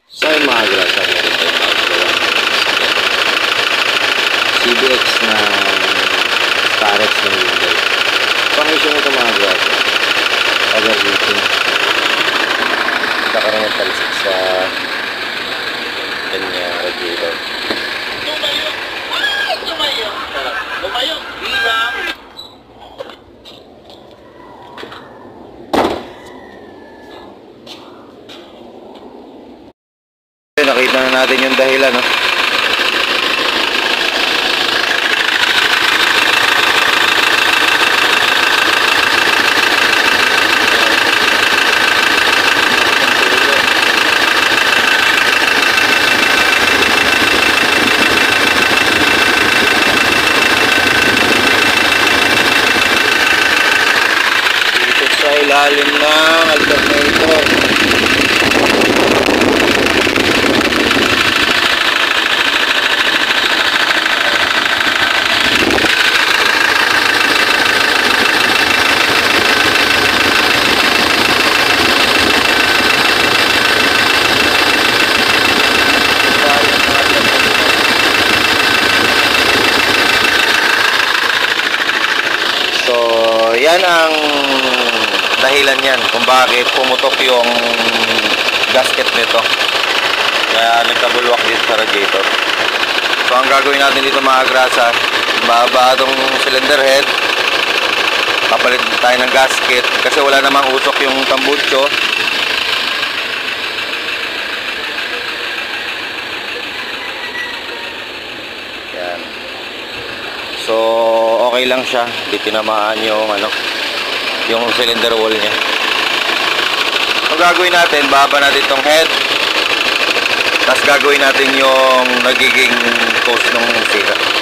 Sa mga grasa meron tayong magagawa ng CBX na Starex ng Hyundai. Pang issue nito mga grasa, overheating. Nagkakaroon ng talisik sa kanya radiator. Tumayo! Ay! Tumayo! Tumayo! Hirap! Nakita na natin yung dahilan, no? Dito sa ilalim ng alternator. So, yan ang dahilan yan kung bakit pumutok yung gasket nito. Kaya nagkabulwak dito sa radiator. So, ang gagawin natin dito mga grasa, bababa itong cylinder head, papalit tayo ng gasket kasi wala namang usok yung tambucho. Yan. So, okay lang siya, hindi tinamaan yung yung cylinder wall niya. Ang gagawin natin, baba natin itong head, tapos gagawin natin yung nagiging post ng sira.